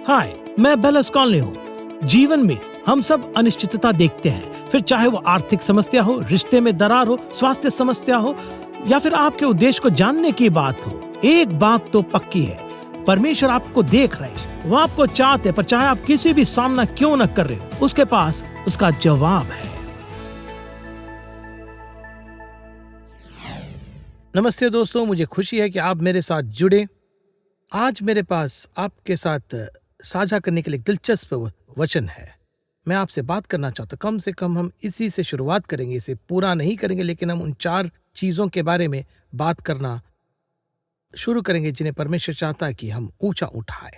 हाय, मैं बेलस कॉलोनी हूँ। जीवन में हम सब अनिश्चितता देखते हैं, फिर चाहे वो आर्थिक समस्या हो, रिश्ते में दरार हो, स्वास्थ्य समस्या हो या फिर आपके उद्देश्य को जानने की बात हो। एक बात तो पक्की है, परमेश्वर आपको देख रहे हैं, वो आपको चाहते हैं, पर चाहे आप किसी भी सामना क्यों न कर रहे हो, उसके पास उसका जवाब है। नमस्ते दोस्तों, मुझे खुशी है कि आप मेरे साथ जुड़े। आज मेरे पास आपके साथ साझा करने के लिए एक दिलचस्प वचन है। मैं आपसे बात करना चाहता हूँ, कम से कम हम इसी से शुरुआत करेंगे, इसे पूरा नहीं करेंगे, लेकिन हम उन 4 चीज़ों के बारे में बात करना शुरू करेंगे जिन्हें परमेश्वर चाहता है कि हम ऊंचा उठाएं।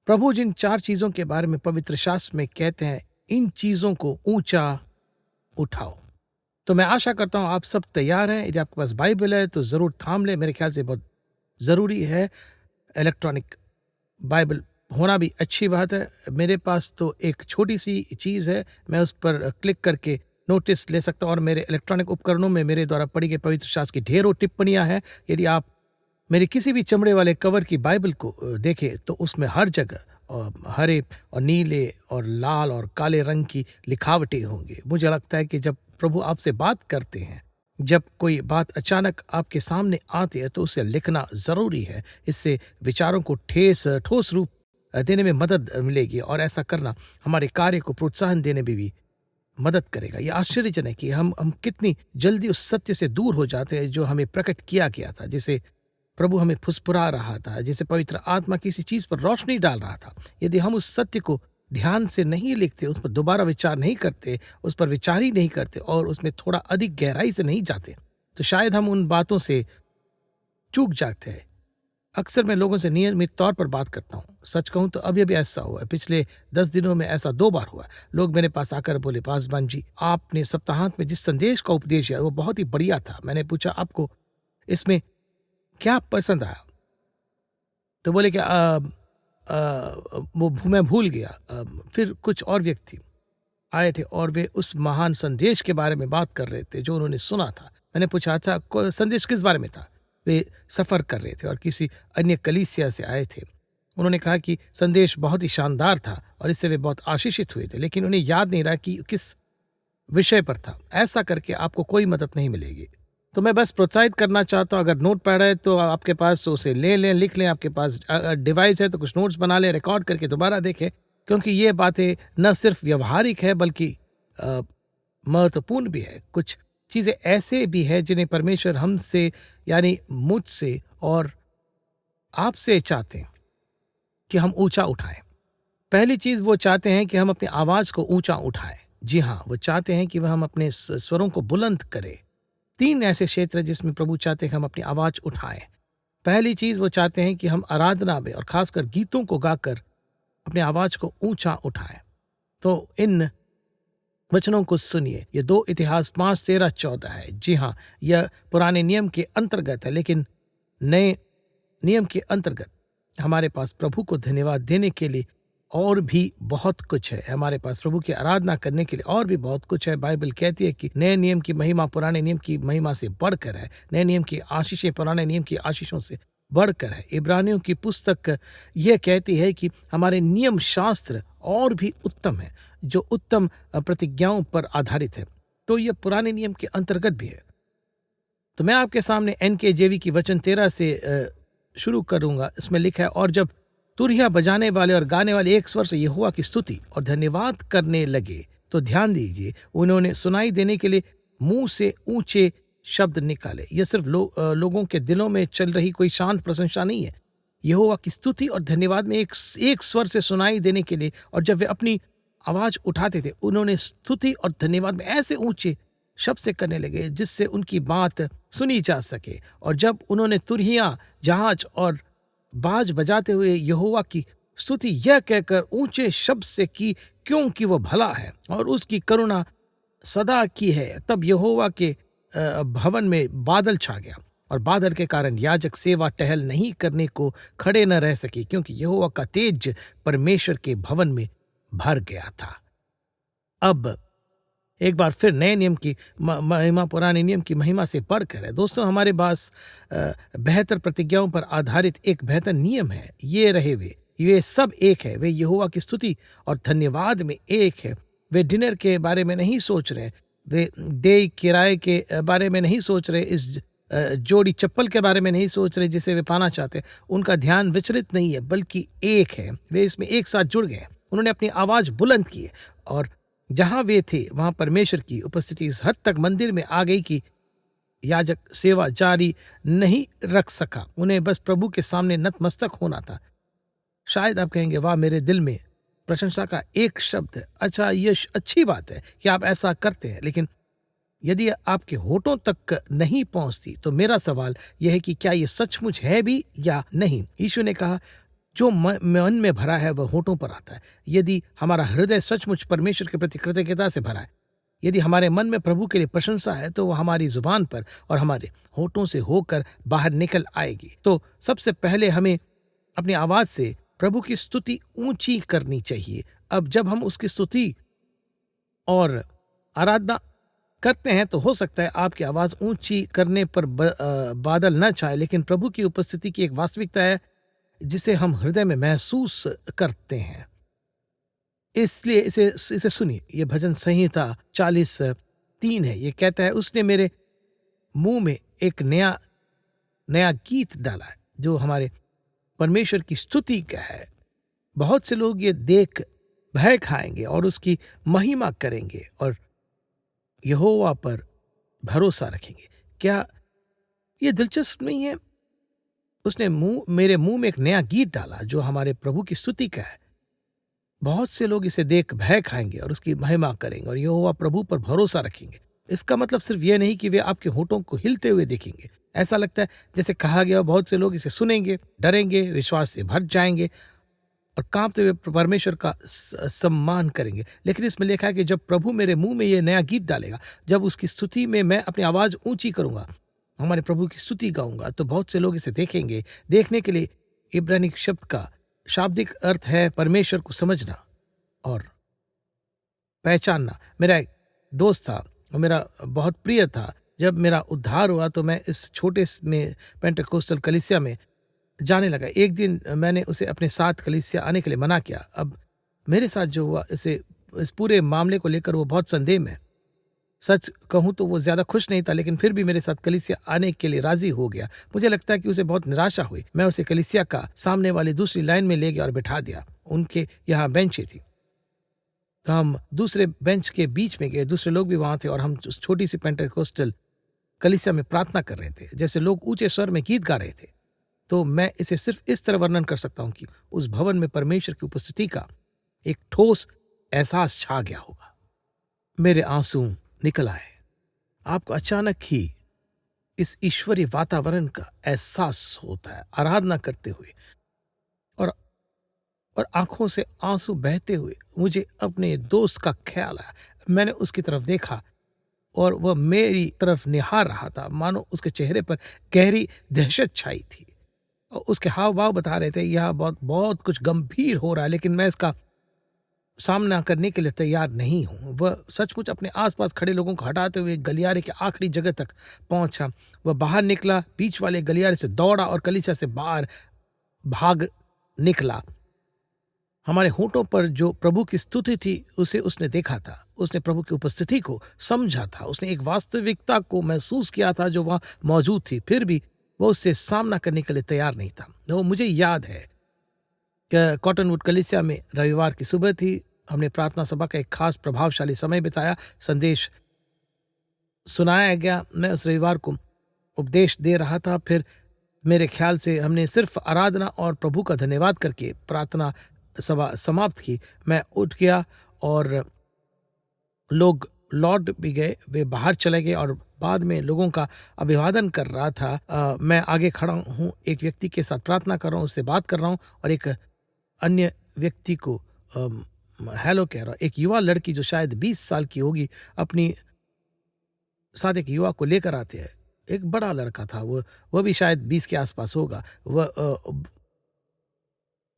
प्रभु जिन 4 चीज़ों के बारे में पवित्र शास्त्र में कहते हैं, इन चीज़ों को ऊंचा उठाओ। तो मैं आशा करता हूँ आप सब तैयार हैं। यदि आपके पास बाइबल है तो ज़रूर थाम ले, मेरे ख्याल से बहुत ज़रूरी है। इलेक्ट्रॉनिक बाइबल होना भी अच्छी बात है। मेरे पास तो एक छोटी सी चीज़ है, मैं उस पर क्लिक करके नोटिस ले सकता हूँ और मेरे इलेक्ट्रॉनिक उपकरणों में मेरे द्वारा पढ़ी गई पवित्र शास्त्र की ढेरों टिप्पणियाँ हैं। यदि आप मेरे किसी भी चमड़े वाले कवर की बाइबल को देखें तो उसमें हर जगह हरे और नीले और लाल और काले रंग की लिखावटें होंगी। मुझे लगता है कि जब प्रभु आपसे बात करते हैं, जब कोई बात अचानक आपके सामने आती है तो उसे लिखना ज़रूरी है। इससे विचारों को ठोस रूप देने में मदद मिलेगी और ऐसा करना हमारे कार्य को प्रोत्साहन देने में भी मदद करेगा। यह आश्चर्यजनक है कि हम कितनी जल्दी उस सत्य से दूर हो जाते हैं जो हमें प्रकट किया गया था, जिसे प्रभु हमें फुसफुरा रहा था, जिसे पवित्र आत्मा किसी चीज़ पर रोशनी डाल रहा था। यदि हम उस सत्य को ध्यान से नहीं लिखते, उस पर दोबारा विचार नहीं करते, उस पर विचार ही नहीं करते और उसमें थोड़ा अधिक गहराई से नहीं जाते, तो शायद हम उन बातों से चूक जाते हैं। अक्सर मैं लोगों से नियमित तौर पर बात करता हूँ। सच कहूँ तो अभी ऐसा हुआ है। पिछले 10 दिनों में ऐसा 2 बार हुआ। लोग मेरे पास आकर बोले, पासवान जी, आपने सप्ताहांत में जिस संदेश का उपदेश किया वो बहुत ही बढ़िया था। मैंने पूछा, आपको इसमें क्या पसंद आया? तो बोले कि मैं भूल गया। फिर कुछ और व्यक्ति आए थे और वे उस महान संदेश के बारे में बात कर रहे थे जो उन्होंने सुना था। मैंने पूछा, अच्छा संदेश किस बारे में था? वे सफ़र कर रहे थे और किसी अन्य कलीसिया से आए थे। उन्होंने कहा कि संदेश बहुत ही शानदार था और इससे वे बहुत आशीषित हुए थे, लेकिन उन्हें याद नहीं रहा कि किस विषय पर था। ऐसा करके आपको कोई मदद नहीं मिलेगी। तो मैं बस प्रोत्साहित करना चाहता हूँ, अगर नोट पैड है तो आपके पास उसे ले लें, लिख लें। आपके पास डिवाइस है तो कुछ नोट्स बना लें, रिकॉर्ड करके दोबारा देखें, क्योंकि ये बातें न सिर्फ व्यवहारिक है बल्कि महत्वपूर्ण भी है। कुछ चीज़ें ऐसे भी हैं जिन्हें परमेश्वर हमसे यानी मुझसे और आपसे चाहते हैं कि हम ऊंचा उठाएं। पहली चीज़, वो चाहते हैं कि हम अपनी आवाज़ को ऊंचा उठाएं। जी हाँ, वो चाहते हैं कि वह हम अपने स्वरों को बुलंद करें। 3 ऐसे क्षेत्र हैं जिसमें प्रभु चाहते हैं कि हम अपनी आवाज़ उठाएं। पहली चीज़, वो चाहते हैं कि हम आराधना में और खासकर गीतों को गाकर अपनी आवाज़ को ऊंचा उठाएं। तो इन वचनों को सुनिए। ये 2 इतिहास 5:13-14 है। जी हाँ, यह पुराने नियम के अंतर्गत है, लेकिन नए नियम के अंतर्गत हमारे पास प्रभु को धन्यवाद देने के लिए और भी बहुत कुछ है। हमारे पास प्रभु की आराधना करने के लिए और भी बहुत कुछ है। बाइबल कहती है कि नए नियम की महिमा पुराने नियम की महिमा से बढ़कर है। नए नियम की आशीषें पुराने नियम की आशीषों से बढ़कर है। इब्रानियों की पुस्तक यह कहती है कि हमारे नियम शास्त्र और भी उत्तम है, जो उत्तम प्रतिज्ञाओं पर आधारित है। तो यह पुराने नियम के अंतर्गत भी है। तो मैं आपके सामने NKJV की वचन 13 से शुरू करूंगा। इसमें लिखा है, और जब तुरहिया बजाने वाले और गाने वाले एक स्वर से यहोवा की स्तुति और धन्यवाद करने लगे, तो ध्यान दीजिए, उन्होंने सुनाई देने के लिए मुंह से ऊंचे शब्द निकाले। यह सिर्फ लोगों के दिलों में चल रही कोई शांत प्रशंसा नहीं है। यहोवा की स्तुति और धन्यवाद में एक स्वर से सुनाई देने के लिए, और जब वे अपनी आवाज उठाते थे, उन्होंने स्तुति और धन्यवाद में ऐसे ऊंचे शब्द से करने लगे जिससे उनकी बात सुनी जा सके। और जब उन्होंने तुरहिया, जहाज और बाज बजाते हुए यहोवा की स्तुति यह कहकर ऊंचे शब्द से की, क्योंकि वह भला है और उसकी करुणा सदा की है, तब यहोवा के भवन में बादल छा गया और बादल के कारण याजक सेवा टहल नहीं करने को खड़े न रह सके, क्योंकि यहोवा का तेज परमेश्वर के भवन में भर गया था। अब एक बार फिर नए नियम की महिमा पुराने नियम की महिमा से बढ़कर है। दोस्तों, हमारे पास बेहतर प्रतिज्ञाओं पर आधारित एक बेहतर नियम है। ये रहे वे ये सब एक है। वे यहोवा की स्तुति और धन्यवाद में एक है। वे डिनर के बारे में नहीं सोच रहे, वे देय किराए के बारे में नहीं सोच रहे, इस जोड़ी चप्पल के बारे में नहीं सोच रहे जिसे वे पाना चाहते। उनका ध्यान विचलित नहीं है, बल्कि एक है। वे इसमें एक साथ जुड़ गए। उन्होंने अपनी आवाज़ बुलंद की है और जहाँ वे थे वहाँ परमेश्वर की उपस्थिति इस हद तक मंदिर में आ गई कि याजक सेवा जारी नहीं रख सका। उन्हें बस प्रभु के सामने नतमस्तक होना था। शायद आप कहेंगे, वाह, मेरे दिल में प्रशंसा का एक शब्द है। अच्छा, ये अच्छी बात है कि आप ऐसा करते हैं, लेकिन यदि आपके होठों तक नहीं पहुंचती तो मेरा सवाल यह है कि क्या ये सचमुच है भी या नहीं। यीशु ने कहा, जो मन में भरा है वह होठों पर आता है। यदि हमारा हृदय सचमुच परमेश्वर के प्रति कृतज्ञता से भरा है, यदि हमारे मन में प्रभु के लिए प्रशंसा है, तो वह हमारी जुबान पर और हमारे होठों से होकर बाहर निकल आएगी। तो सबसे पहले हमें अपनी आवाज से प्रभु की स्तुति ऊंची करनी चाहिए। अब जब हम उसकी स्तुति और आराधना करते हैं तो हो सकता है आपकी आवाज ऊंची करने पर बादल न चाहे, लेकिन प्रभु की उपस्थिति की एक वास्तविकता है जिसे हम हृदय में महसूस करते हैं। इसलिए इसे इसे सुनिए। ये भजन संहिता 40:3 है। ये कहता है, उसने मेरे मुंह में एक नया नया गीत डाला है जो हमारे परमेश्वर की स्तुति का है। बहुत से लोग ये देख भय खाएंगे और उसकी महिमा करेंगे और यहोवा पर भरोसा रखेंगे। क्या ये दिलचस्प नहीं है? उसने मेरे मुंह में एक नया गीत डाला जो हमारे प्रभु की स्तुति का है। बहुत से लोग इसे देख भय खाएंगे और उसकी महिमा करेंगे और यहोवा प्रभु पर भरोसा रखेंगे। इसका मतलब सिर्फ यह नहीं कि वे आपके होठों को हिलते हुए देखेंगे। ऐसा लगता है जैसे कहा गया, बहुत से लोग इसे सुनेंगे, डरेंगे, विश्वास से भर जाएंगे और कांपते हुए परमेश्वर का सम्मान करेंगे। लेकिन इसमें लिखा है कि जब प्रभु मेरे मुंह में ये नया गीत डालेगा, जब उसकी स्तुति में मैं अपनी आवाज ऊंची करूंगा, हमारे प्रभु की स्तुति गाऊंगा, तो बहुत से लोग इसे देखेंगे। देखने के लिए इब्रानी शब्द का शाब्दिक अर्थ है परमेश्वर को समझना और पहचानना। मेरा एक दोस्त था, मेरा बहुत प्रिय था। जब मेरा उद्धार हुआ तो मैं इस छोटे में पेंटेकोस्टल कलीसिया में जाने लगा। एक दिन मैंने उसे अपने साथ कलीसिया आने के लिए मना किया। अब मेरे साथ जो हुआ, इस पूरे मामले को लेकर वो बहुत संदेह में। सच कहूं तो वो ज्यादा खुश नहीं था, लेकिन फिर भी मेरे साथ कलीसिया आने के लिए राजी हो गया। मुझे लगता है कि उसे बहुत निराशा हुई। मैं उसे कलीसिया का सामने वाली दूसरी लाइन में ले गया और बिठा दिया। उनके यहाँ बेंचें थी, तो हम दूसरे बेंच के बीच में गए। दूसरे लोग भी वहां थे और हम छोटी सी पेंटेकोस्टल कलीसिया में प्रार्थना कर रहे थे, जैसे लोग ऊंचे स्वर में गीत गा रहे थे। तो मैं इसे सिर्फ इस तरह वर्णन कर सकता हूं कि उस भवन में परमेश्वर की उपस्थिति का एक ठोस एहसास छा गया होगा। मेरे आंसू निकल आए। आपको अचानक ही इस ईश्वरीय वातावरण का एहसास होता है आराधना करते हुए, और आंखों से आंसू बहते हुए मुझे अपने दोस्त का ख्याल आया। मैंने उसकी तरफ देखा और वह मेरी तरफ निहार रहा था, मानो उसके चेहरे पर गहरी दहशत छाई थी और उसके हाव भाव बता रहे थे यहाँ बहुत बहुत कुछ गंभीर हो रहा है, लेकिन मैं इसका सामना करने के लिए तैयार नहीं हूं। वह सचमुच अपने आसपास खड़े लोगों को हटाते हुए गलियारे के आखिरी जगह तक पहुंचा। वह बाहर निकला, बीच वाले गलियारे से दौड़ा और कलीसिया से बाहर भाग निकला। हमारे होठों पर जो प्रभु की स्तुति थी उसे उसने देखा था। उसने प्रभु की उपस्थिति को समझा था। उसने एक वास्तविकता को महसूस किया था जो वहां मौजूद थी। फिर भी वो उससे सामना करने के लिए तैयार नहीं था। वो मुझे याद है कि कॉटनवुड कलीसिया में रविवार की सुबह थी। हमने प्रार्थना सभा का एक खास प्रभावशाली समय बिताया। संदेश सुनाया गया। मैं उस रविवार को उपदेश दे रहा था। फिर मेरे ख्याल से हमने सिर्फ आराधना और प्रभु का धन्यवाद करके प्रार्थना सभा समाप्त की। मैं उठ गया और लोग लौट भी गए, वे बाहर चले गए और बाद में लोगों का अभिवादन कर रहा था। मैं आगे खड़ा हूँ, एक व्यक्ति के साथ प्रार्थना कर रहा हूँ, उससे बात कर रहा हूँ और एक अन्य व्यक्ति को हेलो कह रहा हूँ। एक युवा लड़की जो शायद 20 साल की होगी, अपनी साथ एक युवा को लेकर आते हैं। एक बड़ा लड़का था, वह भी शायद 20 के आसपास होगा। वह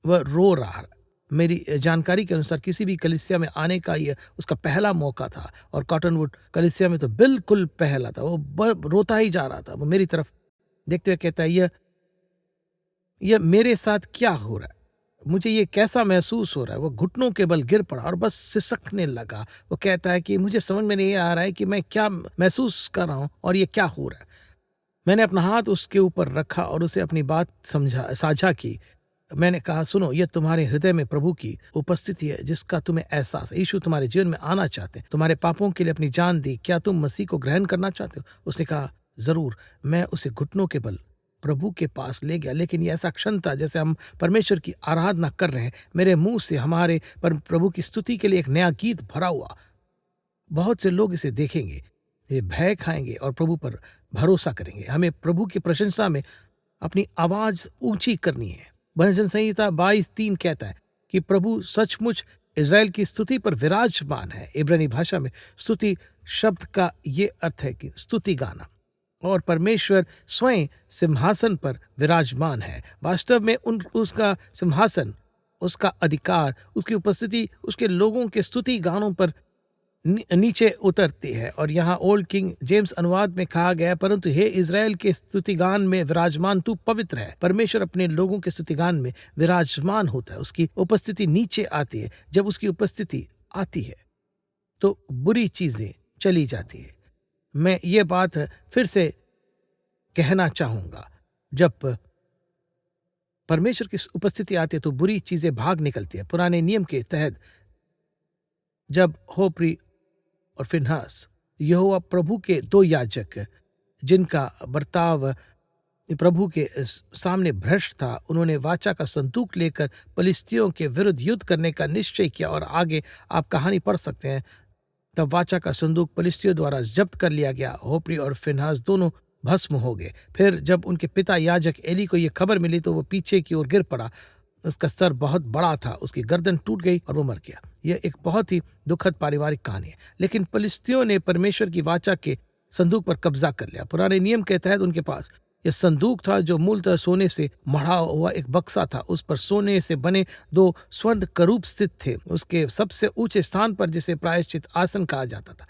रो रहा। मेरी जानकारी के अनुसार किसी भी कलीसिया में आने का यह उसका पहला मौका था और कॉटनवुड कलीसिया में तो बिल्कुल पहला था। वो रोता ही जा रहा था। वो मेरी तरफ देखते हुए कहता है, यह मेरे साथ क्या हो रहा है? मुझे ये कैसा महसूस हो रहा है। वो घुटनों के बल गिर पड़ा और बस सिसकने लगा। वो कहता है कि मुझे समझ में नहीं आ रहा है कि मैं क्या महसूस कर रहा हूँ और ये क्या हो रहा है। मैंने अपना हाथ उसके ऊपर रखा और उसे अपनी बात समझा साझा की। मैंने कहा, सुनो, ये तुम्हारे हृदय में प्रभु की उपस्थिति है जिसका तुम्हें एहसास है। यीशु तुम्हारे जीवन में आना चाहते हैं, तुम्हारे पापों के लिए अपनी जान दी। क्या तुम मसीह को ग्रहण करना चाहते हो? उसने कहा, जरूर। मैं उसे घुटनों के बल प्रभु के पास ले गया, लेकिन ये ऐसा क्षण था जैसे हम परमेश्वर की आराधना कर रहे हैं। मेरे मुंह से हमारे प्रभु की स्तुति के लिए एक नया गीत भरा हुआ। बहुत से लोग इसे देखेंगे, ये भय खाएंगे और प्रभु पर भरोसा करेंगे। हमें प्रभु की प्रशंसा में अपनी आवाज ऊंची करनी है। भजन संहिता 22:3 कहता है कि प्रभु सचमुच इज़राइल की स्तुति पर विराजमान है। इब्रानी भाषा में स्तुति शब्द का ये अर्थ है कि स्तुति गाना, और परमेश्वर स्वयं सिंहासन पर विराजमान है। वास्तव में उसका सिंहासन, उसका अधिकार, उसकी उपस्थिति उसके लोगों के स्तुति गानों पर नीचे उतरती है। और यहाँ ओल्ड किंग जेम्स अनुवाद में कहा गया, परंतु हे इज़राइल के स्तुतिगान में विराजमान तू पवित्र है। परमेश्वर अपने लोगों के स्तुतिगान में विराजमान होता है। उसकी उपस्थिति नीचे आती है। जब उसकी उपस्थिति आती है तो बुरी चीजें चली जाती है। मैं ये बात फिर से कहना चाहूंगा, जब परमेश्वर की उपस्थिति आती है तो बुरी चीजें भाग निकलती है। पुराने नियम के तहत जब होप्री और फिनहास, यहोवा प्रभु के दो याजक, जिनका बर्ताव प्रभु के सामने भ्रष्ट था, उन्होंने वाचा का संदूक लेकर पलिस्तियों के विरुद्ध युद्ध करने का निश्चय किया। और आगे आप कहानी पढ़ सकते हैं। तब वाचा का संदूक पलिस्तियों द्वारा जब्त कर लिया गया। होप्री और फिनहास दोनों भस्म हो गए। फिर जब उनके पिता याजक एली को यह खबर मिली तो वो पीछे की ओर गिर पड़ा। उसका स्तर बहुत बड़ा था, उसकी गर्दन टूट गई और वो मर गया। यह एक बहुत ही दुखद पारिवारिक कहानी है। लेकिन पलिस्तियों ने परमेश्वर की वाचा के संदूक पर कब्जा कर लिया। पुराने नियम के तहत उनके पास यह संदूक था, जो मूलतः सोने से मढ़ा हुआ एक बक्सा था। उस पर सोने से बने दो स्वर्ण करूप स्थित थे। उसके सबसे ऊंचे स्थान पर, जिसे प्रायश्चित आसन कहा जाता था,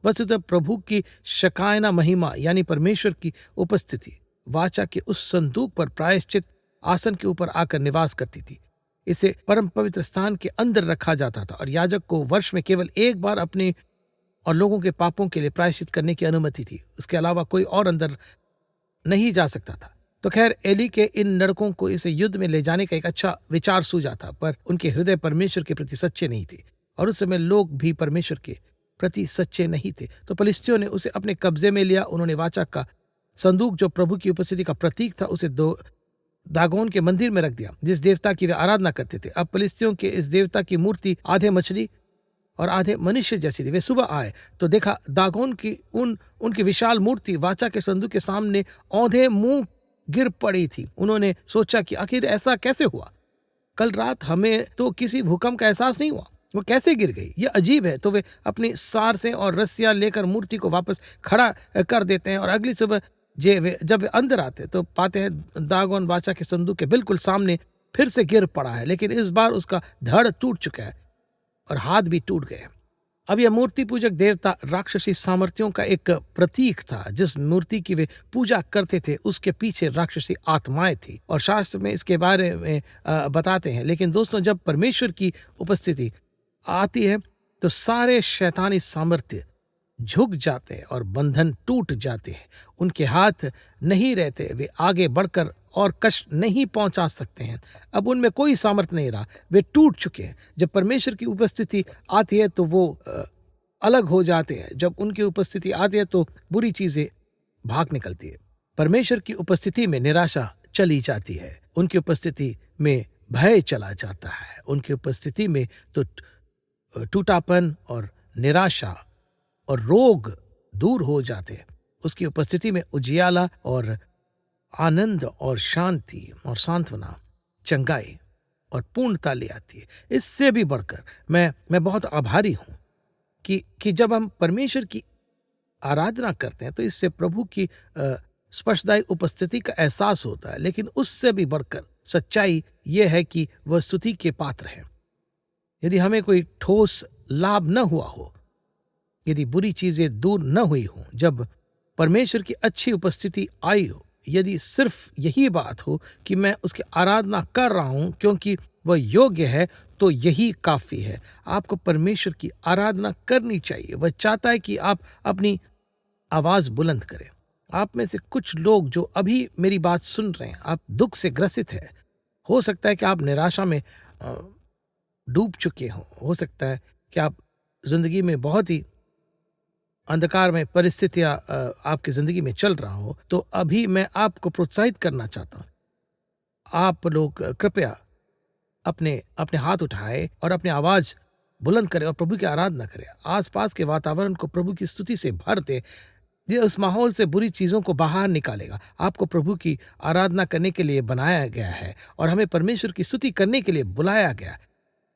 वस्तुतः प्रभु की शकायना महिमा यानी परमेश्वर की उपस्थिति वाचा के उस संदूक पर प्रायश्चित आसन के ऊपर आकर निवास करती थी। इसे परम पवित्र स्थान के अंदर रखा जाता था और याजक को वर्ष में केवल एक बार अपने और लोगों के पापों के लिए प्रायश्चित करने की अनुमति थी। उसके अलावा कोई और अंदर नहीं जा सकता था। तो खैर, एली के इन लड़कों को इसे युद्ध में ले जाने का एक अच्छा विचार सूझा था, पर उनके हृदय परमेश्वर के प्रति सच्चे नहीं थे और उस समय लोग भी परमेश्वर के प्रति सच्चे नहीं थे। तो पलिस्तियों ने उसे अपने कब्जे में लिया। उन्होंने वाचा का संदूक, जो प्रभु की उपस्थिति का प्रतीक था, उसे दागोन के मंदिर में रख दिया, जिस देवता की वे आराधना करते थे। अब पलिस्तियों के इस देवता की मूर्ति आधे मछली और आधे मनुष्य जैसी थी। वे सुबह आए तो देखा दागोन की उनकी विशाल मूर्ति वाचा के संदूक के सामने औंधे मुंह गिर पड़ी थी। उन्होंने सोचा कि आखिर ऐसा कैसे हुआ? कल रात हमें तो किसी भूकंप का एहसास नहीं हुआ, वो कैसे गिर गई? ये अजीब है। तो वे अपनी सारसें और रस्सियां लेकर मूर्ति को वापस खड़ा कर देते हैं और अगली सुबह जब वे अंदर आते तो पाते हैं दागोन वाचा के संदूक के बिल्कुल सामने फिर से गिर पड़ा है, लेकिन इस बार उसका धड़ टूट चुका है और हाथ भी टूट गए। अब यह मूर्ति पूजक देवता राक्षसी सामर्थ्यों का एक प्रतीक था। जिस मूर्ति की वे पूजा करते थे उसके पीछे राक्षसी आत्माएं थी और शास्त्र में इसके बारे में बताते हैं। लेकिन दोस्तों, जब परमेश्वर की उपस्थिति आती है तो सारे शैतानी सामर्थ्य झुक जाते हैं और बंधन टूट जाते हैं। उनके हाथ नहीं रहते, वे आगे बढ़कर और कष्ट नहीं पहुंचा सकते हैं। अब उनमें कोई सामर्थ्य नहीं रहा, वे टूट चुके हैं। जब परमेश्वर की उपस्थिति आती है तो वो अलग हो जाते हैं। जब उनकी उपस्थिति आती है तो बुरी चीजें भाग निकलती है। परमेश्वर की उपस्थिति में निराशा चली जाती है, उनकी उपस्थिति में भय चला जाता है, उनकी उपस्थिति में तो टूटापन और निराशा और रोग दूर हो जाते हैं। उसकी उपस्थिति में उजियाला और आनंद और शांति और सांत्वना, चंगाई और पूर्णता ले आती है। इससे भी बढ़कर मैं बहुत आभारी हूं कि जब हम परमेश्वर की आराधना करते हैं तो इससे प्रभु की स्पर्शदायी उपस्थिति का एहसास होता है। लेकिन उससे भी बढ़कर सच्चाई यह है कि वह स्तुति के पात्र हैं। यदि हमें कोई ठोस लाभ न हुआ हो, यदि बुरी चीजें दूर न हुई हों, जब परमेश्वर की अच्छी उपस्थिति आई हो यदि सिर्फ यही बात हो कि मैं उसकी आराधना कर रहा हूं क्योंकि वह योग्य है, तो यही काफ़ी है। आपको परमेश्वर की आराधना करनी चाहिए। वह चाहता है कि आप अपनी आवाज़ बुलंद करें। आप में से कुछ लोग जो अभी मेरी बात सुन रहे हैं, आप दुःख से ग्रसित हैं। हो सकता है कि आप निराशा में अ, डूब चुके हों। हो सकता है कि आप ज़िंदगी में बहुत ही अंधकार में परिस्थितियाँ आपकी ज़िंदगी में चल रहा हो, तो अभी मैं आपको प्रोत्साहित करना चाहता हूँ। आप लोग कृपया अपने अपने हाथ उठाएँ और अपनी आवाज़ बुलंद करें और प्रभु की आराधना करें। आस-पास के वातावरण को प्रभु की स्तुति से भर दें। ये उस माहौल से बुरी चीज़ों को बाहर निकालेगा। आपको प्रभु की आराधना करने के लिए बनाया गया है और हमें परमेश्वर की स्तुति करने के लिए बुलाया गया है।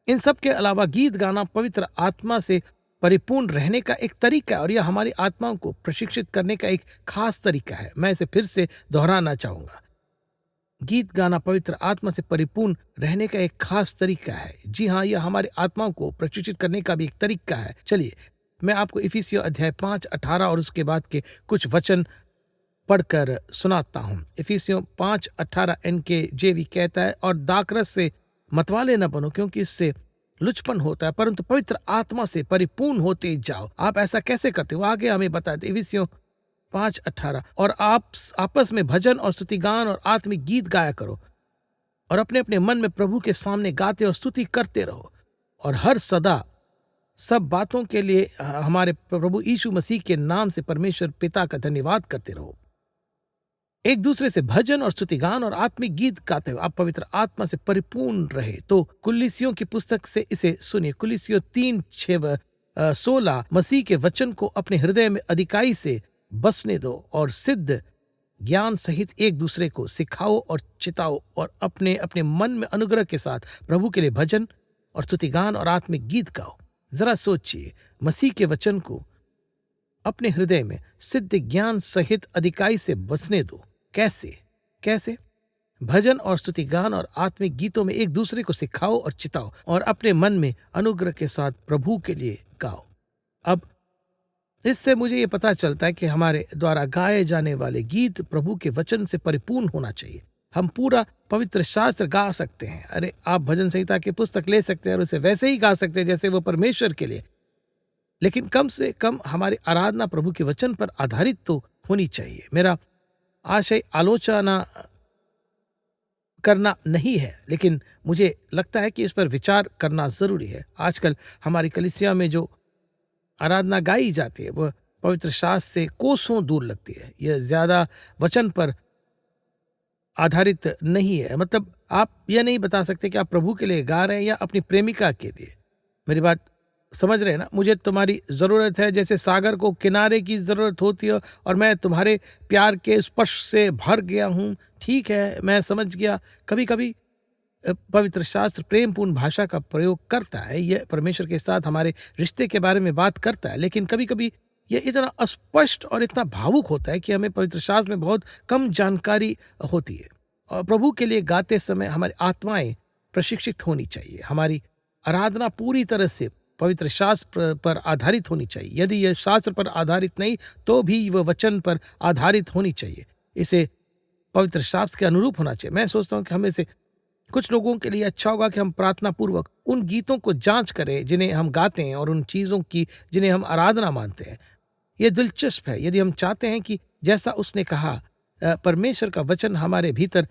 इन सब के अलावा गीत गाना पवित्र आत्मा से परिपूर्ण रहने का एक तरीका है और यह हमारी आत्माओं को प्रशिक्षित करने का एक खास तरीका है। मैं इसे फिर से दोहराना चाहूँगा। गीत गाना पवित्र आत्मा से परिपूर्ण रहने का एक खास तरीका है। जी हाँ, यह हमारी आत्माओं को प्रशिक्षित करने का भी एक तरीका है। चलिए, मैं आपको इफिसियों अध्याय 5:18 और उसके बाद के कुछ वचन पढ़कर सुनाता हूँ। इफिसियों 5:18 NKJV कहता है, और दाखरस से मतवाले न बनो, क्योंकि इससे लुचपन होता है, परंतु पवित्र आत्मा से परिपूर्ण होते जाओ। आप ऐसा कैसे करते हो? आगे हमें बताते। इफिसियों 5:18, और आप आपस में भजन और स्तुतिगान और आत्मिक गीत गाया करो और अपने अपने मन में प्रभु के सामने गाते और स्तुति करते रहो, और हर सदा सब बातों के लिए हमारे प्रभु यीशु मसीह के नाम से परमेश्वर पिता का धन्यवाद करते रहो। एक दूसरे से भजन और स्तुतिगान और आत्मिक गीत गाते हुए आप पवित्र आत्मा से परिपूर्ण रहे। तो कुलिसियों की पुस्तक से इसे सुनिए। कुलिसियों 3:16, मसीह के वचन को अपने हृदय में अधिकाई से बसने दो और सिद्ध ज्ञान सहित एक दूसरे को सिखाओ और चिताओ, और अपने अपने मन में अनुग्रह के साथ प्रभु के लिए भजन और स्तुतिगान और आत्मिक गीत गाओ। जरा सोचिए, मसीह के वचन को अपने हृदय में सिद्ध ज्ञान सहित अधिकाई से बसने दो। कैसे? कैसे? भजन और स्तुतिगान और आत्मिक गीतों में एक दूसरे को सिखाओ और चिताओ, और अपने मन में अनुग्रह के साथ प्रभु के लिए गाओ। अब इससे मुझे ये पता चलता है कि हमारे द्वारा गाए जाने वाले गीत प्रभु के वचन से परिपूर्ण होना चाहिए। हम पूरा पवित्र शास्त्र गा सकते हैं। अरे, आप भजन संहिता की पुस्तक ले सकते हैं और उसे वैसे ही गा सकते हैं जैसे वो परमेश्वर के लिए, लेकिन कम से कम हमारी आराधना प्रभु के वचन पर आधारित तो होनी चाहिए। मेरा आशय आलोचना करना नहीं है, लेकिन मुझे लगता है कि इस पर विचार करना जरूरी है। आजकल हमारी कलीसिया में जो आराधना गाई जाती है वह पवित्र शास्त्र से कोसों दूर लगती है। यह ज्यादा वचन पर आधारित नहीं है। मतलब आप यह नहीं बता सकते कि आप प्रभु के लिए गा रहे हैं या अपनी प्रेमिका के लिए। मेरी बात समझ रहे हैं ना? मुझे तुम्हारी ज़रूरत है जैसे सागर को किनारे की ज़रूरत होती है, और मैं तुम्हारे प्यार के स्पर्श से भर गया हूँ। ठीक है, मैं समझ गया। कभी कभी पवित्र शास्त्र प्रेमपूर्ण भाषा का प्रयोग करता है। यह परमेश्वर के साथ हमारे रिश्ते के बारे में बात करता है, लेकिन कभी कभी यह इतना अस्पष्ट और इतना भावुक होता है कि हमें पवित्र शास्त्र में बहुत कम जानकारी होती है। और प्रभु के लिए गाते समय हमारी आत्माएं प्रशिक्षित होनी चाहिए। हमारी आराधना पूरी तरह से पवित्र शास्त्र पर आधारित होनी चाहिए। यदि यह शास्त्र पर आधारित नहीं, तो भी वह वचन पर आधारित होनी चाहिए। इसे पवित्र शास्त्र के अनुरूप होना चाहिए। मैं सोचता हूँ कि हमें से कुछ लोगों के लिए अच्छा होगा कि हम प्रार्थना पूर्वक उन गीतों को जांच करें जिन्हें हम गाते हैं, और उन चीज़ों की जिन्हें हम आराधना मानते हैं। यह दिलचस्प है। यदि हम चाहते हैं कि जैसा उसने कहा परमेश्वर का वचन हमारे भीतर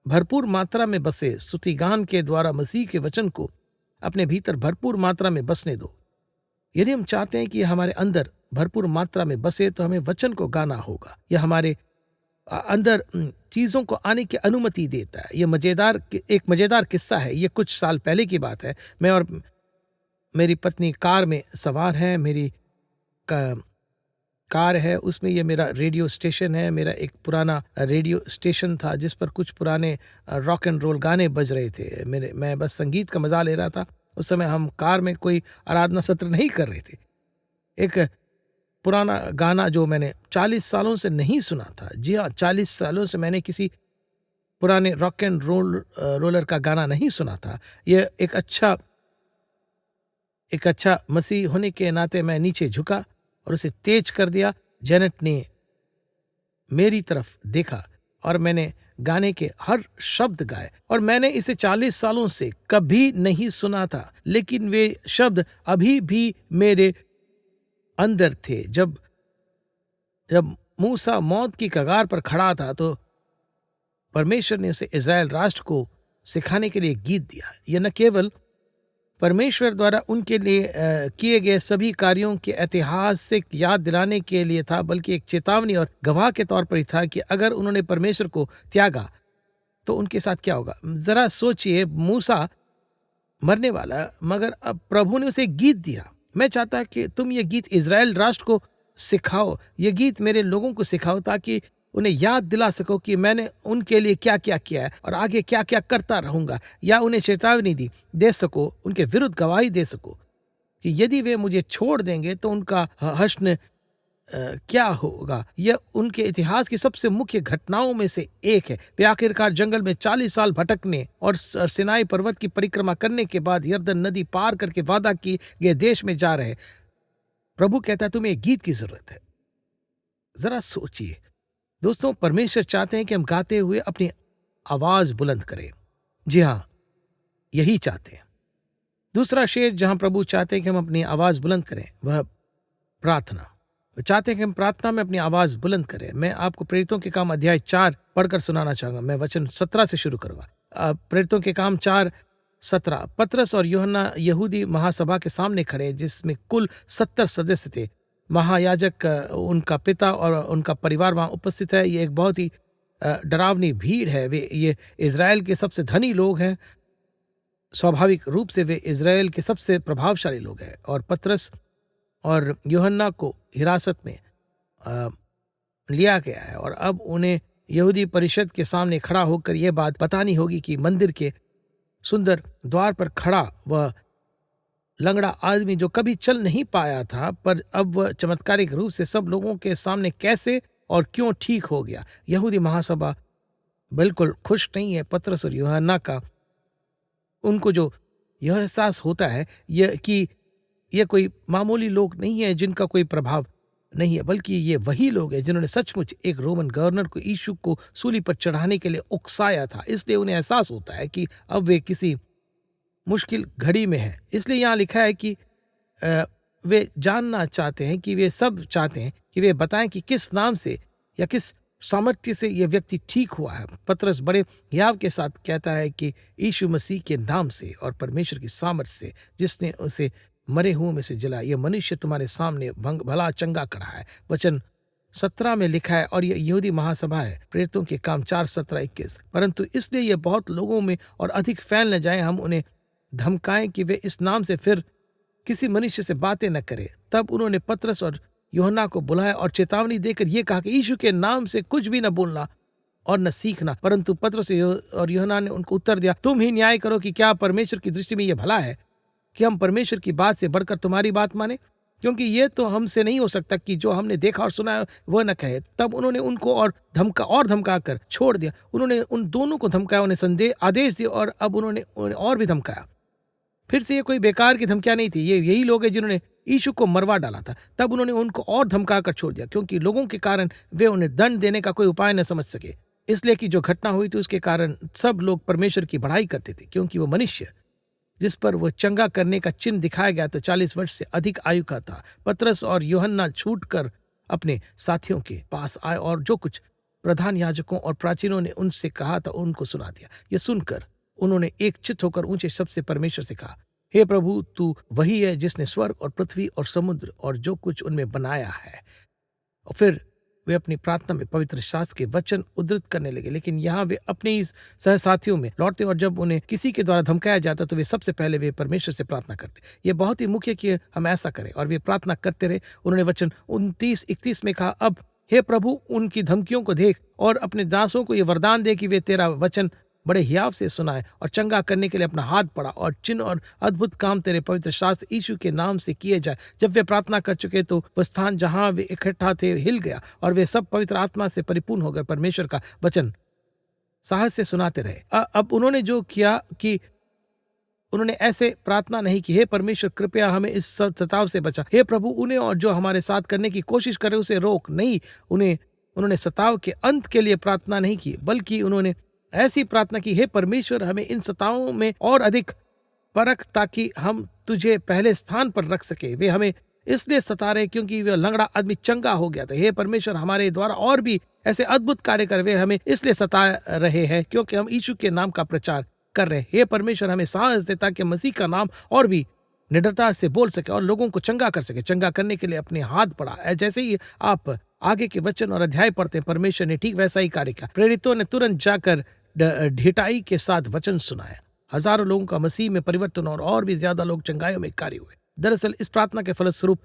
भरपूर मात्रा में बसे, स्तुतिगान के द्वारा मसीह के वचन को अपने भीतर भरपूर मात्रा में बसने दो। यदि हम चाहते हैं कि हमारे अंदर भरपूर मात्रा में बसे, तो हमें वचन को गाना होगा। यह हमारे अंदर चीज़ों को आने की अनुमति देता है। यह एक मज़ेदार किस्सा है। ये कुछ साल पहले की बात है। मैं और मेरी पत्नी कार में सवार हैं। मेरी कार है, उसमें ये मेरा रेडियो स्टेशन है। मेरा एक पुराना रेडियो स्टेशन था जिस पर कुछ पुराने रॉक एंड रोल गाने बज रहे थे। मैं बस संगीत का मजा ले रहा था। उस समय हम कार में कोई आराधना सत्र नहीं कर रहे थे। एक पुराना गाना जो मैंने 40 सालों से नहीं सुना था। जी हाँ, 40 सालों से मैंने किसी पुराने रॉक एंड रोलर का गाना नहीं सुना था। यह एक अच्छा मसीह होने के नाते मैं नीचे झुका और उसे तेज कर दिया। जेनेट ने मेरी तरफ देखा और मैंने गाने के हर शब्द गाए, और मैंने इसे 40 सालों से कभी नहीं सुना था, लेकिन वे शब्द अभी भी मेरे अंदर थे। जब जब मूसा मौत की कगार पर खड़ा था तो परमेश्वर ने उसे इज़राइल राष्ट्र को सिखाने के लिए गीत दिया। यह न केवल परमेश्वर द्वारा उनके लिए किए गए सभी कार्यों के ऐतिहासिक याद दिलाने के लिए था, बल्कि एक चेतावनी और गवाह के तौर पर ही था कि अगर उन्होंने परमेश्वर को त्यागा तो उनके साथ क्या होगा। जरा सोचिए, मूसा मरने वाला, मगर अब प्रभु ने उसे एक गीत दिया। मैं चाहता कि तुम ये गीत इज़राइल राष्ट्र को सिखाओ, ये गीत मेरे लोगों को सिखाओ, ताकि उन्हें याद दिला सको कि मैंने उनके लिए क्या क्या किया है और आगे क्या क्या करता रहूंगा, या उन्हें चेतावनी दे सको, उनके विरुद्ध गवाही दे सको कि यदि वे मुझे छोड़ देंगे तो उनका हश्न क्या होगा। यह उनके इतिहास की सबसे मुख्य घटनाओं में से एक है। वे आखिरकार जंगल में 40 साल भटकने और सिनाई पर्वत की परिक्रमा करने के बाद यरदन नदी पार करके वादा की गए देश में जा रहे। प्रभु कहता है तुम्हें एक गीत की जरूरत है। जरा सोचिए दोस्तों, परमेश्वर चाहते हैं कि हम गाते हुए अपनी आवाज बुलंद करें। जी हाँ, यही चाहते हैं। दूसरा शेर जहां प्रभु चाहते हैं कि हम अपनी आवाज बुलंद करें, वह प्रार्थना। वो चाहते हैं कि हम प्रार्थना में अपनी आवाज बुलंद करें। मैं आपको प्रेरितों के काम अध्याय 4 पढ़कर सुनाना चाहूंगा। मैं वचन 17 से शुरू करूंगा। प्रेरितों के काम 4:17। पतरस और यूहन्ना यहूदी महासभा के सामने खड़े, जिसमें कुल 70 सदस्य थे। महायाजक, उनका पिता और उनका परिवार वहां उपस्थित है। ये एक बहुत ही डरावनी भीड़ है। ये इज़राइल के सबसे धनी लोग हैं। स्वाभाविक रूप से वे इज़राइल के सबसे प्रभावशाली लोग हैं। और पतरस और यूहन्ना को हिरासत में लिया गया है, और अब उन्हें यहूदी परिषद के सामने खड़ा होकर यह बात बतानी होगी कि मंदिर के सुंदर द्वार पर खड़ा वह लंगड़ा आदमी, जो कभी चल नहीं पाया था, पर अब वह चमत्कारिक रूप से सब लोगों के सामने कैसे और क्यों ठीक हो गया। यहूदी महासभा बिल्कुल खुश नहीं है। पतरस और यूहन्ना का, उनको जो यह एहसास होता है यह कि ये कोई मामूली लोग नहीं है जिनका कोई प्रभाव नहीं है, बल्कि ये वही लोग हैं जिन्होंने सचमुच एक रोमन गवर्नर को यीशु को सूली पर चढ़ाने के लिए उकसाया था। इसलिए उन्हें एहसास होता है कि अब वे किसी मुश्किल घड़ी में हैं। इसलिए यहाँ लिखा है कि वे जानना चाहते हैं, कि वे सब चाहते हैं कि वे बताएं कि किस नाम से या किस सामर्थ्य से यह व्यक्ति ठीक हुआ है। पतरस बड़े हियाव के साथ कहता है कि यीशु मसीह के नाम से और परमेश्वर की सामर्थ्य से, जिसने उसे मरे हुओं में से जला, यह मनुष्य तुम्हारे सामने भला चंगा खड़ा है। वचन 17 में लिखा है, और यह यहूदी महासभा है। प्रेरितों के काम 4:17-21। परंतु इसलिए यह बहुत लोगों में और अधिक फैल न जाए, हम उन्हें धमकाएं कि वे इस नाम से फिर किसी मनुष्य से बातें न करें। तब उन्होंने पतरस और यूहन्ना को बुलाया और चेतावनी देकर यह कहा कि यीशु के नाम से कुछ भी न बोलना और न सीखना। परंतु पतरस और यूहन्ना ने उनको उत्तर दिया, तुम ही न्याय करो कि क्या परमेश्वर की दृष्टि में यह भला है कि हम परमेश्वर की बात से बढ़कर तुम्हारी बात माने, क्योंकि ये तो हमसे नहीं हो सकता कि जो हमने देखा और सुना वह न कहे। तब उन्होंने उनको और धमका कर छोड़ दिया। उन्होंने उन दोनों को धमकाया, उन्हें आदेश दिया, और अब उन्होंने उन्हें और भी धमकाया। फिर से ये कोई बेकार की धमकियां नहीं थी। ये यही लोग हैं जिन्होंने यीशु को मरवा डाला था। तब उन्होंने उनको और धमका कर छोड़ दिया, क्योंकि लोगों के कारण वे उन्हें दंड देने का कोई उपाय न समझ सके। इसलिए कि जो घटना हुई थी उसके कारण सब लोग परमेश्वर की बड़ाई करते थे, क्योंकि वो मनुष्य जिस पर वो चंगा करने का चिन्ह दिखाया गया तो 40 वर्ष से अधिक आयु का था। पतरस और यूहन्ना छूटकर अपने साथियों के पास आए और जो कुछ प्रधान याजकों और प्राचीनों ने उनसे कहा था उनको सुना दिया। यह सुनकर उन्होंने एक चित्त होकर ऊंचे शब्द से परमेश्वर से कहा, हे प्रभु, तू वही है जिसने स्वर्ग और पृथ्वी और समुद्र और जो कुछ उनमें बनाया है। और फिर वे अपनी प्रार्थना में पवित्र शास्त्र के वचन उद्धृत करने लगे। लेकिन यहाँ वे अपने ही सहसाथियों में लौटते, और जब उन्हें किसी के द्वारा धमकाया जाता तो वे सबसे पहले वे परमेश्वर से प्रार्थना करते। ये बहुत ही मुख्य कि हम ऐसा करें, और वे प्रार्थना करते रहे। उन्होंने वचन 29-31 में कहा, अब हे प्रभु, उनकी धमकियों को देख और अपने दासों को ये वरदान दे कि वे तेरा वचन बड़े हियाव से सुनाए और चंगा करने के लिए अपना हाथ बढ़ा, और चिन्ह और अद्भुत काम तेरे पवित्र शास्त्र यीशु के नाम से किए जाए। जब वे प्रार्थना कर चुके तो वह स्थान जहां वे इकट्ठा थे हिल गया, और वे सब पवित्र आत्मा से परिपूर्ण होकर परमेश्वर का वचन साहस से सुनाते रहे। अब उन्होंने जो किया कि उन्होंने ऐसे प्रार्थना नहीं की, हे परमेश्वर, कृपया हमें इस सताव से बचा। हे प्रभु, उन्हें और जो हमारे साथ करने की कोशिश करे उसे रोक नहीं। उन्हें उन्होंने सताव के अंत के लिए प्रार्थना नहीं की, बल्कि उन्होंने ऐसी प्रार्थना की, हे परमेश्वर, हमें इन सतावों में और अधिक परख, ताकि हम तुझे पहले स्थान पर रख सके। वे हमें इसलिए सता रहे क्योंकि वह लंगड़ा आदमी चंगा हो गया था। हे परमेश्वर, हमारे द्वारा और भी ऐसे अद्भुत कार्य कर, वे हमें इसलिए सता रहे हैं क्योंकि हम यीशु के नाम का प्रचार कर रहे हैं। हे परमेश्वर, हमें साहस दे ताकि मसीह का नाम और भी निडरता से बोल सके और लोगों को चंगा कर सके। चंगा करने के लिए अपने हाथ बढ़ा। जैसे ही आप आगे के वचन और अध्याय पढ़ते हैं, परमेश्वर ने ठीक वैसा ही कार्य किया। प्रेरितों ने तुरंत जाकर ढिठाई के साथ वचन सुनाया। हजारों लोगों का मसीह में परिवर्तन और भी ज्यादा लोग चंगाइयों में कार्य हुए। दरअसल इस प्रार्थना के फलस्वरूप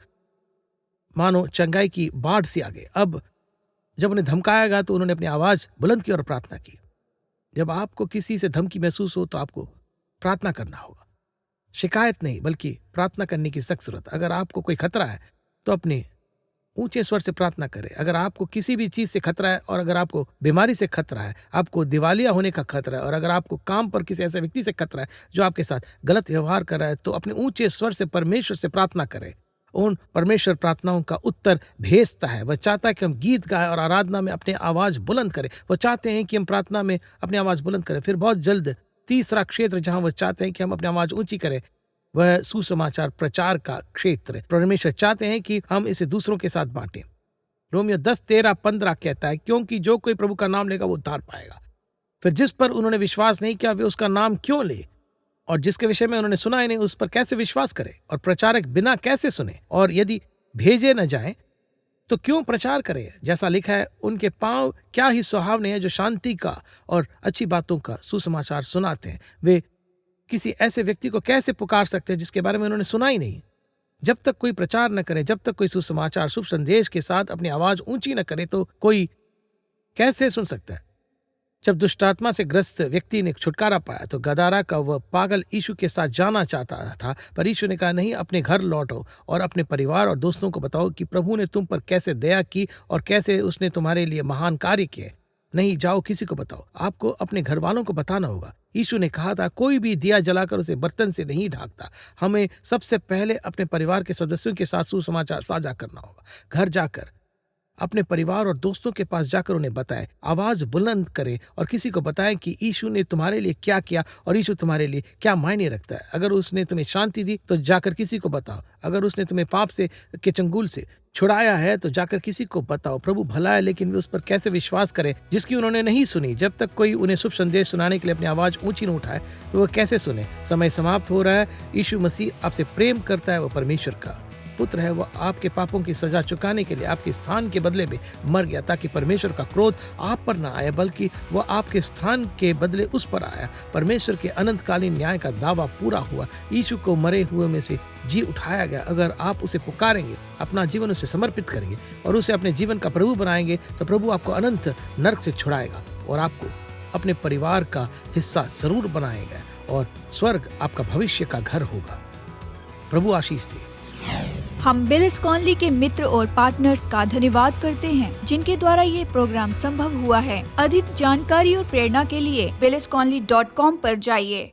मानो चंगाई की बाढ़ सी आ गई। अब जब उन्हें धमकाया गया तो उन्होंने अपनी आवाज बुलंद की और प्रार्थना की। जब आपको किसी से धमकी महसूस हो तो आपको प्रार्थना करना होगा, शिकायत नहीं बल्कि प्रार्थना करने की सख्त जरूरत। अगर आपको कोई खतरा है तो अपने ऊंचे स्वर से प्रार्थना करें। अगर आपको किसी भी चीज से खतरा है, और अगर आपको बीमारी से खतरा है, आपको दिवालिया होने का खतरा है, और अगर आपको काम पर किसी ऐसे व्यक्ति से खतरा है जो आपके साथ गलत व्यवहार कर रहा है, तो अपने ऊंचे स्वर से परमेश्वर से प्रार्थना करें। उन परमेश्वर प्रार्थनाओं का उत्तर भेजता है। वह चाहता है कि हम गीत गाएं और आराधना में अपनी आवाज बुलंद करें। वह चाहते हैं कि हम प्रार्थना में अपनी आवाज बुलंद करें। फिर बहुत जल्द तीसरा क्षेत्र जहां वह चाहते हैं कि हम अपनी आवाज ऊंची करें, वह सुसमाचार प्रचार का क्षेत्र। परमेश्वर चाहते हैं कि हम इसे दूसरों के साथ बांटें। रोमियो 10:13-15 कहता है, क्योंकि जो कोई प्रभु का नाम लेगा वो उद्धार पाएगा। फिर जिस पर उन्होंने विश्वास नहीं किया वे उसका नाम क्यों ले, और जिसके विषय में उन्होंने सुना ही नहीं उस पर कैसे विश्वास करें, और प्रचारक बिना कैसे सुने, और यदि भेजे न जाएं तो क्यों प्रचार करें। जैसा लिखा है, उनके पांव क्या ही सुहावने हैं जो शांति का और अच्छी बातों का सुसमाचार सुनाते हैं। वे किसी ऐसे व्यक्ति को कैसे पुकार सकते हैं जिसके बारे में उन्होंने सुना ही नहीं। जब तक कोई प्रचार न करे, जब तक कोई सुसमाचार शुभ संदेश के साथ अपनी आवाज ऊंची न करे, तो कोई कैसे सुन सकता है। जब दुष्टात्मा से ग्रस्त व्यक्ति ने छुटकारा पाया तो गदारा का वह पागल यीशु के साथ जाना चाहता था, पर यीशु ने कहा, नहीं, अपने घर लौटो और अपने परिवार और दोस्तों को बताओ कि प्रभु ने तुम पर कैसे दया की और कैसे उसने तुम्हारे लिए महान कार्य किए। नहीं, जाओ किसी को बताओ। आपको अपने घर वालों को बताना होगा। यीशु ने कहा था, कोई भी दिया जलाकर उसे बर्तन से नहीं ढांकता। हमें सबसे पहले अपने परिवार के सदस्यों के साथ सुसमाचार साझा करना होगा। घर जाकर अपने परिवार और दोस्तों के पास जाकर उन्हें बताएं, आवाज बुलंद करें और किसी को बताएं कि यीशु ने तुम्हारे लिए क्या किया और यीशु तुम्हारे लिए क्या मायने रखता है। अगर उसने तुम्हें शांति दी तो जाकर किसी को बताओ। अगर उसने तुम्हें पाप से के चंगुल से छुड़ाया है तो जाकर किसी को बताओ। प्रभु भला है, लेकिन वे उस पर कैसे विश्वास करें जिसकी उन्होंने नहीं सुनी। जब तक कोई उन्हें शुभ संदेश सुनाने के लिए अपनी आवाज ऊंची न उठाए तो वह कैसे सुने। समय समाप्त हो रहा है। यीशु मसीह आपसे प्रेम करता है। वह परमेश्वर का पुत्र है। वह आपके पापों की सजा चुकाने के लिए आपके स्थान के बदले में मर गया, ताकि परमेश्वर का क्रोध आप पर न आए, बल्कि वह आपके स्थान के बदले उस पर आया। परमेश्वर के अनंतकालीन न्याय का दावा पूरा हुआ। यीशु को मरे हुए में से जी उठाया गया। अगर आप उसे पुकारेंगे, अपना जीवन उसे समर्पित करेंगे और उसे अपने जीवन का प्रभु बनाएंगे, तो प्रभु आपको अनंत नरक से छुड़ाएगा और आपको अपने परिवार का हिस्सा जरूर बनाएगा और स्वर्ग आपका भविष्य का घर होगा। प्रभु आशीष दे। हम बिल स्कॉनली के मित्र और पार्टनर्स का धन्यवाद करते हैं जिनके द्वारा ये प्रोग्राम संभव हुआ है। अधिक जानकारी और प्रेरणा के लिए billisconley.com पर जाइए।